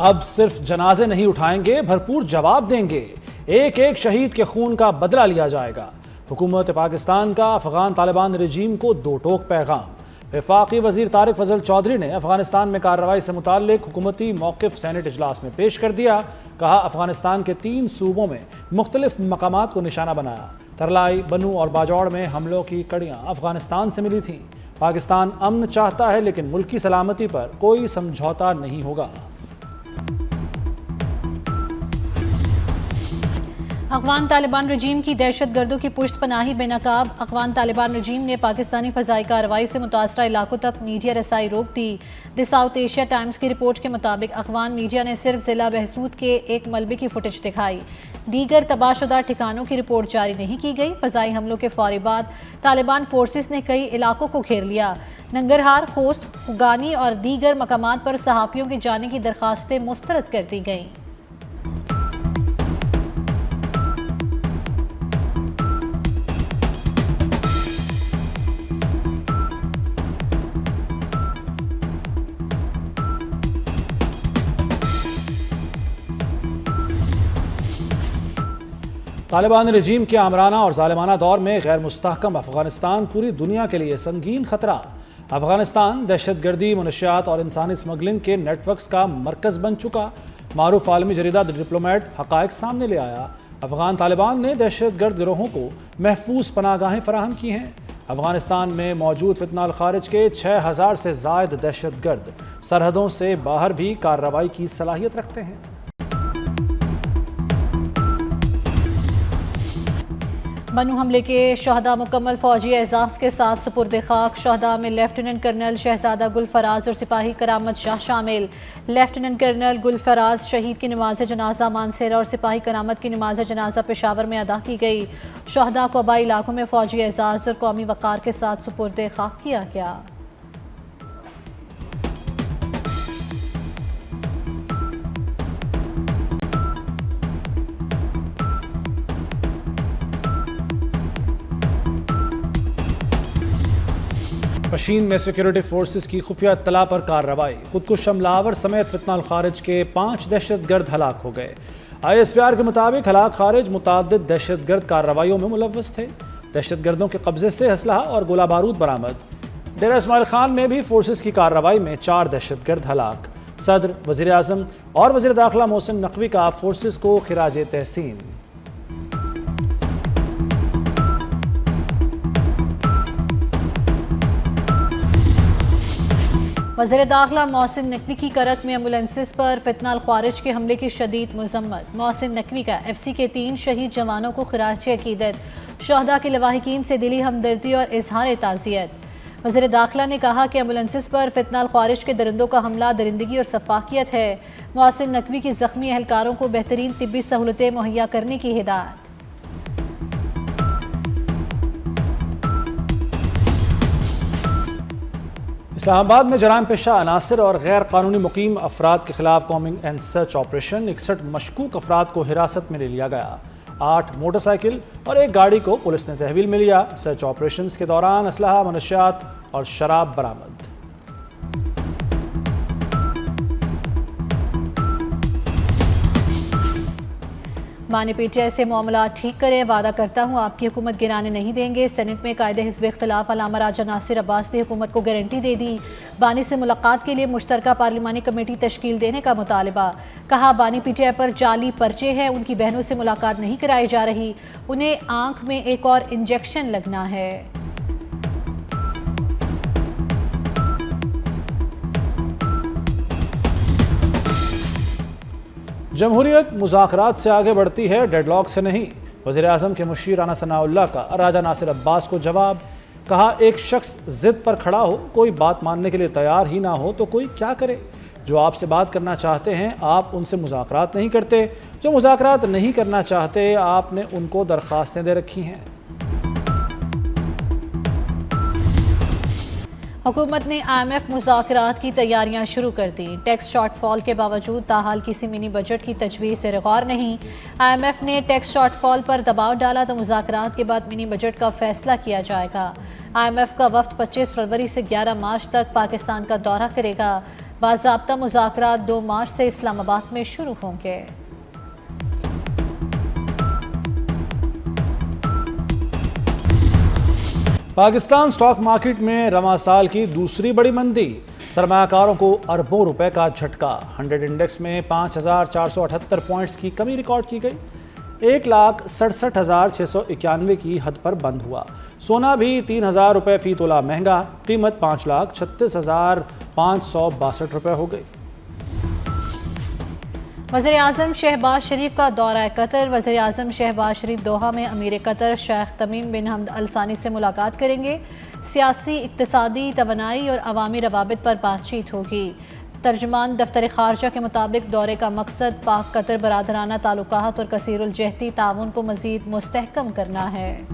अब सिर्फ जनाजे नहीं उठाएंगे, भरपूर जवाब देंगे। एक एक शहीद के खून का बदला लिया जाएगा। हुकूमत पाकिस्तान का अफगान तालिबान रजीम को दो टोक पैगाम। वफाकी वजीर तारिक फजल चौधरी ने अफगानिस्तान में कार्रवाई से मुताल्लिक हुकूमती मौक़िफ़ सेनेट इजलास में पेश कर दिया। कहा, अफगानिस्तान के 3 सूबों में मुख्तलिफ मकामात को निशाना बनाया। तरलाई, बनू और बाजौड़ में हमलों की कड़ियाँ अफगानिस्तान से मिली थीं। पाकिस्तान अमन चाहता है, लेकिन मुल्क की सलामती पर कोई समझौता नहीं होगा। अफगान तालिबान रजीम की दहशत गर्दों की पुश्त पनाही बेनकाब। अफगान तालिबान रजीम ने पाकिस्तानी फ़ज़ाई कार्रवाई से मुतासरा इलाकों तक मीडिया रसाई रोक दी। द साउथ एशिया टाइम्स की रिपोर्ट के मुताबिक अफगान मीडिया ने सिर्फ ज़िला बहसूद के एक मलबे की फुटेज दिखाई। दीगर तबाहशुदा ठिकानों की रिपोर्ट जारी नहीं की गई। फ़ज़ाई हमलों के फौरी बाद तालिबान फोर्सेस ने कई इलाकों को घेर लिया। नंगरहार, खोस्त, खुगानी और दीगर मकामात पर सहाफ़ियों के जाने की दरखास्तें मुस्तरद कर दी गईं। तालिबान रजीम के आमराना और ज़ालिमाना दौर में गैर मुस्तहकम अफगानिस्तान पूरी दुनिया के लिए संगीन खतरा। अफगानिस्तान दहशतगर्दी, मनशियात और इंसानी स्मगलिंग के नेटवर्क्स का मरकज़ बन चुका। मारूफ आलमी जरीदा द डिप्लोमेट हक़ाइक़ सामने ले आया। अफगान तालिबान ने दहशतगर्द गिरोहों को महफूज पनागाहें फराहम की हैं। अफगानिस्तान में मौजूद फितनाल खारिज के 6000 से ज़ायद दहशतगर्द सरहदों से बाहर भी कार्रवाई की सलाहियत रखते हैं। बनू हमले के शहदा मुकम्मल फौजी एजाज़ के साथ सुपुर्द खाक। शहदा में लेफ्टिनेंट कर्नल शहजादा गुलफराज और सिपाही करामत शाह शामिल। लेफ्टिनेंट कर्नल गुलफराज शहीद की नमाज जनाजा मानसेरा और सिपाही करामत की नमाज जनाजा पेशावर में अदा की गई। शहदा को आबाई इलाकों में फौजी एजाज़ और कौमी वक़ार के साथ सुपुर्द खाक किया गया। पशीन में सिक्योरिटी फोर्सेस की खुफिया इत्तला पर कार्रवाई। खुदकुश हमलावर समेत फितनाल खारिज के 5 दहशतगर्द हलाक हो गए। ISPR के मुताबिक हलाक खारिज मुताद्दिद दहशतगर्द कार्रवाइयों में मुलव्वस थे। दहशतगर्दों के कब्जे से असलहा और गोला बारूद बरामद। डेरा इस्माइल खान में भी फोर्सेस की कार्रवाई में 4 दहशतगर्द हलाक। सदर, वज़ीर आज़म और वज़ीर दाखिला मोहसिन नकवी का फोर्सेस को खिराज तहसीन। वज़ीर दाखिला मोहसिन नकवी की करत में एम्बुलेंसेस पर फितनाल ख्वारिज के हमले की शदीद मज़म्मत। मोहसिन नकवी का FC के 3 शहीद जवानों को खिराज अकीदत। शहदा के लवाहिकीन से दिली हमदर्दी और इजहार ताज़ियत। वज़ीर दाखिला ने कहा कि एम्बुलेंसेस पर फितनाल ख्वारिज के दरिंदों का हमला दरिंदगी और सफाकियत है। मोहसिन नकवी की ज़ख्मी एहलकारों को बेहतरीन तिब्बी सहूलतें मुहैया करने की हिदायत। इस्लामाबाद में जराइम पेशा अनासर और गैर कानूनी मुकीम अफराद के खिलाफ कॉम्बिंग एंड सर्च ऑपरेशन। 61 मशकूक अफराद को हिरासत में ले लिया गया। 8 मोटरसाइकिल और 1 गाड़ी को पुलिस ने तहवील में लिया। सर्च ऑपरेशन के दौरान असलहा, मनशियात और शराब बरामद। बानी PTI से मामला ठीक करें, वादा करता हूँ आपकी हुकूमत गिराने नहीं देंगे। सेनेट में कायदे हिज़्ब इख्तिलाफ अल्लामा राजा नासिर अब्बास ने हुकूमत को गारंटी दे दी। बानी से मुलाकात के लिए मुश्तरका पार्लिमानी कमेटी तश्कील देने का मुतालबा। कहा, बानी PTI पर जाली पर्चे हैं, उनकी बहनों से मुलाकात नहीं कराई जा रही, उन्हें आंख में एक और इंजेक्शन लगना है। जमहूरियत मुज़ाकरात से आगे बढ़ती है, डेडलॉक से नहीं। वज़ीर आज़म के मुशीर राना सनाउल्लाह का राजा नासिर अब्बास को जवाब। कहा, एक शख्स ज़िद पर खड़ा हो, कोई बात मानने के लिए तैयार ही ना हो तो कोई क्या करे। जो आपसे बात करना चाहते हैं आप उनसे मुज़ाकरात नहीं करते, जो मुज़ाकरात नहीं करना चाहते आपने उनको दरख्वास्तें दे रखी हैं। हुकूमत ने IMF मुज़ाकरात की तैयारियां शुरू कर दी। टैक्स शॉर्टफॉल के बावजूद ताहाल किसी मिनी बजट की तजवीज़ से गौर नहीं। IMF ने टैक्स शॉर्टफॉल पर दबाव डाला तो मुज़ाकरात के बाद मिनी बजट का फैसला किया जाएगा। IMF का वफ्द 25 फरवरी से 11 मार्च तक पाकिस्तान का दौरा करेगा। बाज़ाब्ता मुज़ाकरात 2 मार्च से इस्लामाबाद में शुरू होंगे। पाकिस्तान स्टॉक मार्केट में रवां साल की दूसरी बड़ी मंदी, सरमायाकारों को अरबों रुपए का झटका। 100 इंडेक्स में 5,478 पॉइंट्स की कमी रिकॉर्ड की गई। 1,67,691 की हद पर बंद हुआ। सोना भी 3,000 रुपये फी तोला महंगा, कीमत 5,36,562 रुपये हो गई। वज़ीर आज़म शहबाज शरीफ का दौरा कतर। वज़ीर आज़म शहबाज शरीफ दोहा में अमीर कतर शेख तमीम बिन हमद अल सानी से मुलाकात करेंगे। सियासी, इक्तिसादी, तवानाई और अवामी रवाबित पर बातचीत होगी। तर्जमान दफ्तर खारजा के मुताबिक दौरे का मकसद पाक कतर बरादराना ताल्लुकात और कसीरुल जहती ताउन को मज़ीद मुस्तहकम करना है।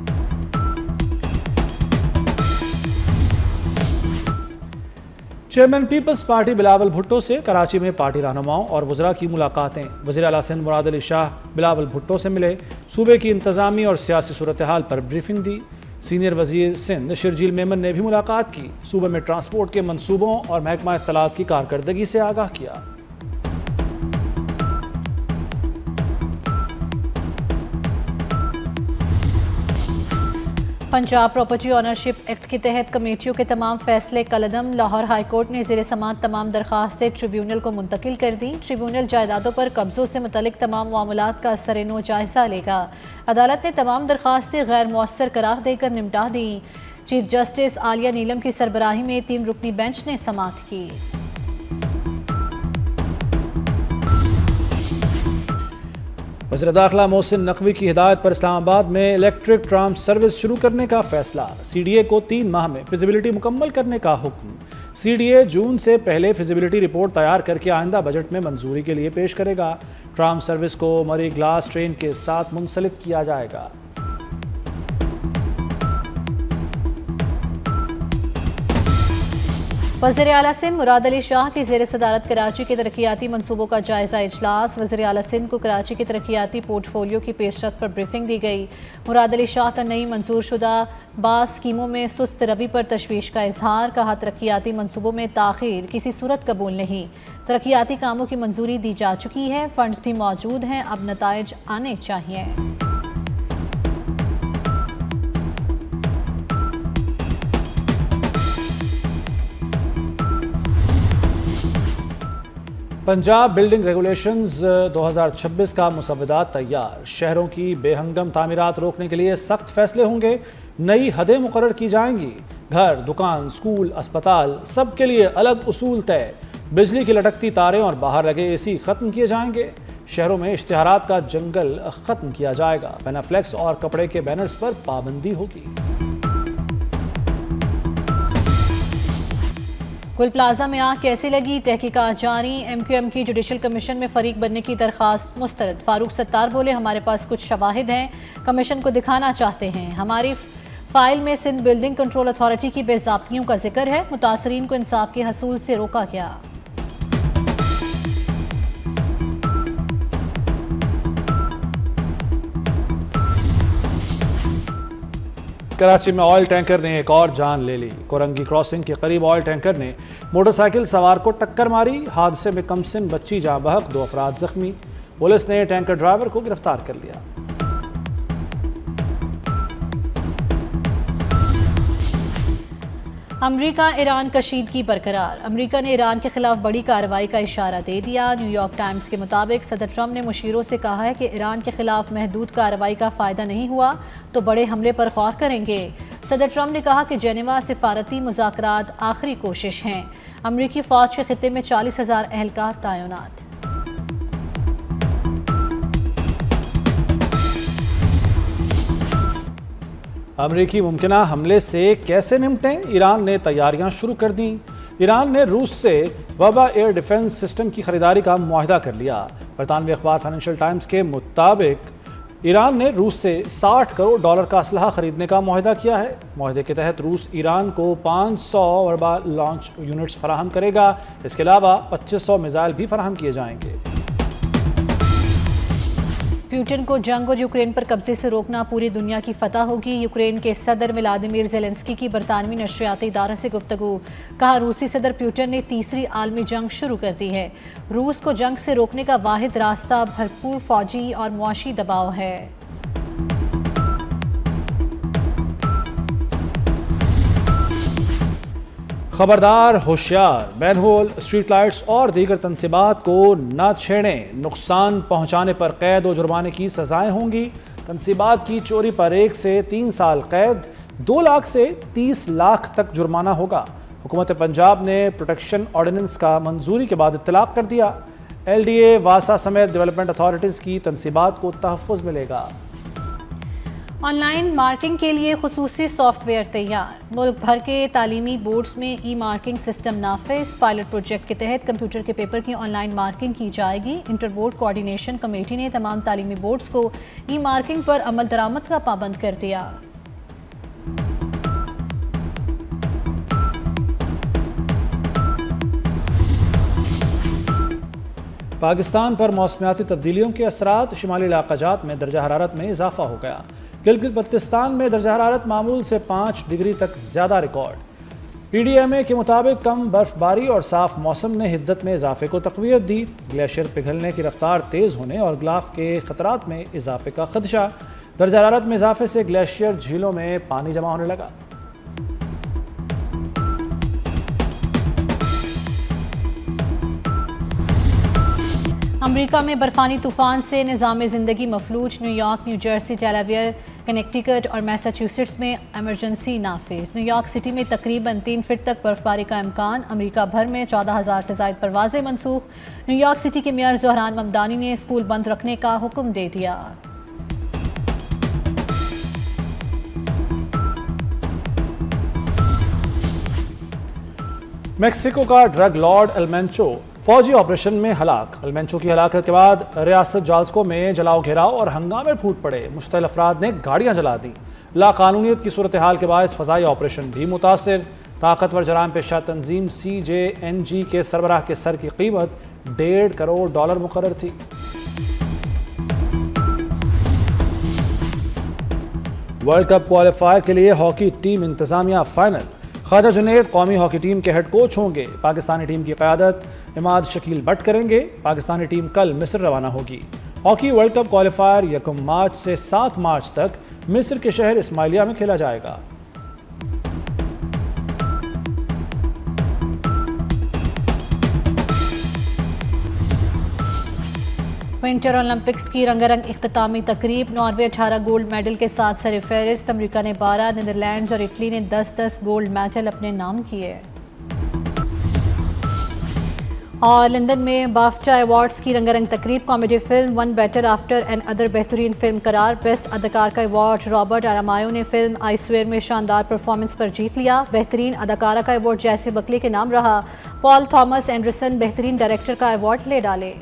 चेयरमैन पीपल्स पार्टी बिलावल भुट्टो से कराची में पार्टी रहनुमाओं और वज़रा की मुलाकातें। वज़ीर आला सिंध मुराद अली शाह बिलावल भुट्टो से मिले, सूबे की इंतज़ामी और सियासी सूरत हाल पर ब्रीफिंग दी। सीनियर वज़ीर सिंध शर्जील मेमन ने भी मुलाकात की, सूबे में ट्रांसपोर्ट के मनसूबों और महकमा इत्तलात की कारकर्दगी से आगाह किया। पंजाब प्रॉपर्टी ऑनरशिप एक्ट के तहत कमेटियों के तमाम फैसले कलदम। लाहौर हाई कोर्ट ने ज़ेर समाअत तमाम दरखास्तें ट्रिब्यूनल को मुंतकिल कर दी। ट्रिब्यूनल जायदादों पर कब्जों से मुतल्लिक तमाम मामलात का असर-ए-नो जायज़ा लेगा। अदालत ने तमाम दरखास्तें गैर मुअस्सर करार देकर निपटा दी। चीफ जस्टिस आलिया नीलम की सरबराही में 3 रुकनी बेंच ने समाअत की। वज़ीर दाखिला मोहसिन नकवी की हिदायत पर इस्लामाबाद में इलेक्ट्रिक ट्राम सर्विस शुरू करने का फैसला। CDA को 3 माह में फिजिबिलिटी मुकम्मल करने का हुक्म। CDA जून से पहले फिजिबिलिटी रिपोर्ट तैयार करके आइंदा बजट में मंजूरी के लिए पेश करेगा। ट्राम सर्विस को मरी ग्लास ट्रेन के साथ मुंसलिक किया जाएगा। वज़ीर आला सिंध मुराद अली शाह की ज़ेर सदारत कराची के तरक्याती मनसूबों का जायज़ा इजलास। वज़ीर आला सिंध को कराची के तरक्याती पोर्टफोलियो की पेशरफ्त पर ब्रीफिंग दी गई। मुराद अली शाह का नई मंजूर शुदा बास स्कीमों में सुस्त रवि पर तशवीश का इजहार। कहा, तरक्याती मनसूबों में ताख़ीर किसी सूरत कबूल नहीं। तरक्याती कामों की मंजूरी दी जा चुकी है, फंड्स भी मौजूद हैं, अब नताइज आने चाहिए। पंजाब बिल्डिंग रेगुलेशंस 2026 का मुसव्वदात तैयार। शहरों की बेहंगम तामीरात रोकने के लिए सख्त फैसले होंगे। नई हदें मुकर्रर की जाएंगी। घर, दुकान, स्कूल, अस्पताल सब के लिए अलग उसूल तय। बिजली की लटकती तारें और बाहर लगे AC ख़त्म किए जाएंगे। शहरों में इश्तिहारात का जंगल ख़त्म किया जाएगा। पेनाफ्लेक्स और कपड़े के बैनर्स पर पाबंदी होगी। गुल प्लाजा में आग कैसे लगी, तहकीकात जारी। MQM की जुडिशल कमीशन में फरीक बनने की दरखास्त मुस्तरद। फारूक सत्तार बोले, हमारे पास कुछ शवाहिद हैं, कमीशन को दिखाना चाहते हैं। हमारी फाइल में सिंध बिल्डिंग कंट्रोल अथॉरिटी की बेज़ाब्तियों का जिक्र है। मुतासरीन को इंसाफ के हसूल से रोका गया। कराची में ऑयल टैंकर ने एक और जान ले ली। कोरंगी क्रॉसिंग के करीब ऑयल टैंकर ने मोटरसाइकिल सवार को टक्कर मारी। हादसे में कमसिन बच्ची जाँ बहक, 2 अफराद जख्मी। पुलिस ने टैंकर ड्राइवर को गिरफ्तार कर लिया। अमरीका ईरान कशीदगी बरकरार। अमरीका ने ईरान के खिलाफ बड़ी कार्रवाई का इशारा दे दिया। न्यूयॉर्क टाइम्स के मुताबिक सदर ट्रंप ने मुशीरों से कहा है कि ईरान के खिलाफ महदूद कार्रवाई का फ़ायदा नहीं हुआ तो बड़े हमले पर गौर करेंगे। सदर ट्रंप ने कहा कि जेनेवा सिफारती मुज़ाकरात आखिरी कोशिश हैं। अमरीकी फ़ौज के खित्ते में 40,000 एहलकार तैनात। अमरीकी मुमकिना हमले से कैसे निपटें, ईरान ने तैयारियां शुरू कर दी। ईरान ने रूस से वबा एयर डिफेंस सिस्टम की खरीदारी का मुआहिदा कर लिया। बरतानवी अखबार फाइनेंशियल टाइम्स के मुताबिक ईरान ने रूस से $60 करोड़ का असलहा खरीदने का मुआहिदा किया है। मुआहिदे के तहत रूस ईरान को 500 वरबा लॉन्च यूनिट्स फराहम करेगा। इसके अलावा 2500 मिसाइल भी फराहम किए जाएंगे। पुतिन को जंग और यूक्रेन पर कब्जे से रोकना पूरी दुनिया की फतह होगी। यूक्रेन के सदर व्लादिमीर ज़ेलेंस्की की बरतानवी नशरियाती इदारे से गुफ्तगू। कहा, रूसी सदर पुतिन ने तीसरी आलमी जंग शुरू कर दी है। रूस को जंग से रोकने का वाहिद रास्ता भरपूर फौजी और मुआशी दबाव है। खबरदार, होशियार, मैनहोल, स्ट्रीट लाइट्स और दीगर तनसीबात को न छेड़ें। नुकसान पहुंचाने पर कैद और जुर्माने की सजाएं होंगी। तनसीबात की चोरी पर 1 से 3 साल कैद, 2 लाख से 30 लाख तक जुर्माना होगा। हुकूमत पंजाब ने प्रोटेक्शन ऑर्डिनेंस का मंजूरी के बाद इत्तलाक कर दिया। LDA, वासा समेत डेवलपमेंट अथॉरिटीज़ की तनसीबात को तहफ़्फ़ुज़ मिलेगा। ऑनलाइन मार्किंग के लिए खुसूसी सॉफ्टवेयर तैयार। मुल्क भर के तालीमी बोर्ड्स में ई मार्किंग सिस्टम नाफिज। पायलट प्रोजेक्ट के तहत कंप्यूटर के पेपर की ऑनलाइन मार्किंग की जाएगी। इंटर बोर्ड कोऑर्डिनेशन कमेटी ने तमाम तालीमी बोर्ड्स को ई मार्किंग पर अमल दरामद का पाबंद कर दिया। पाकिस्तान पर मौसमियाती तब्दीलियों के असरात, शिमाली इलाक़ाजात में दर्जा हरारत में इजाफा हो गया। गिलगित बल्तिस्तान में दर्जा हरारत मामूल से 5 डिग्री तक ज़्यादा रिकॉर्ड। PDMA के मुताबिक कम बर्फबारी और साफ मौसम ने हिद्दत में इजाफे को तक़वियत दी। ग्लेशियर पिघलने की रफ्तार तेज़ होने और गिलाफ के ख़तरात में इजाफे का खदशा। दर्जा हरारत में इजाफे से ग्लेशियर झीलों में पानी जमा होने लगा। अमेरिका में बर्फानी तूफान से निज़ाम ज़िंदगी मफलूज। New York, new Jersey, Delaware, Connecticut और मैसाचुसेट्स में एमरजेंसी नाफिज। न्यूयॉर्क सिटी में तकरीबन 3 फीट तक बर्फबारी का इम्कान। अमेरिका भर में 14,000 से ज़ायद परवाज़ें मनसूख। न्यूयॉर्क सिटी के मेयर ज़ोहरान ममदानी ने स्कूल बंद रखने का हुक्म दे दिया। मेक्सिको का ड्रग लॉर्ड एलमेंचो फौजी ऑपरेशन में हलाक। एलमेंचो की हलाकत के बाद रियासत जाल्सको में जलाओ घेराव और हंगामे फूट पड़े। मुश्तइल अफराद ने गाड़ियां जला दी। लाकानूनियत की सूरत हाल के बायस फ़ज़ाई ऑपरेशन भी मुतासर। ताकतवर जराम पेशा तंजीम CJNG के सरबराह के सर की कीमत $1.5 करोड़ मुकर्रर थी। वर्ल्ड कप क्वालिफायर के लिए हॉकी टीम इंतजामिया फाइनल। ख्वाजा जुनैद कौमी हॉकी टीम के हेड कोच होंगे। पाकिस्तानी टीम की क़यादत इमाद शकील भट्ट करेंगे। पाकिस्तानी टीम कल मिस्र रवाना होगी। हॉकी वर्ल्ड कप क्वालिफायर 1 मार्च से 7 मार्च तक मिस्र के शहर इस्माइलिया में खेला जाएगा। विंटर ओलंपिक्स की रंगारंग इख्तितामी तकरीब। नॉर्वे 18 गोल्ड मेडल के साथ सरफहरिस्त। अमेरिका ने 12, नीदरलैंड्स और इटली ने 10-10 गोल्ड मेडल अपने नाम किए। और लंदन में बाफ्टा अवार्ड्स की रंगारंग तकरीब। Comedy film One Battle After Another बेहतरीन फिल्म करार। बेस्ट अदाकार का अवार्ड रॉबर्ट आरामायो ने फिल्म आई स्वेयर में शानदार परफॉर्मेंस पर जीत लिया। बेहतरीन अदाकारा का अवार्ड जैसे बकली के नाम रहा। पॉल थॉमस एंडरसन बेहतरीन डायरेक्टर का अवार्ड ले डाले।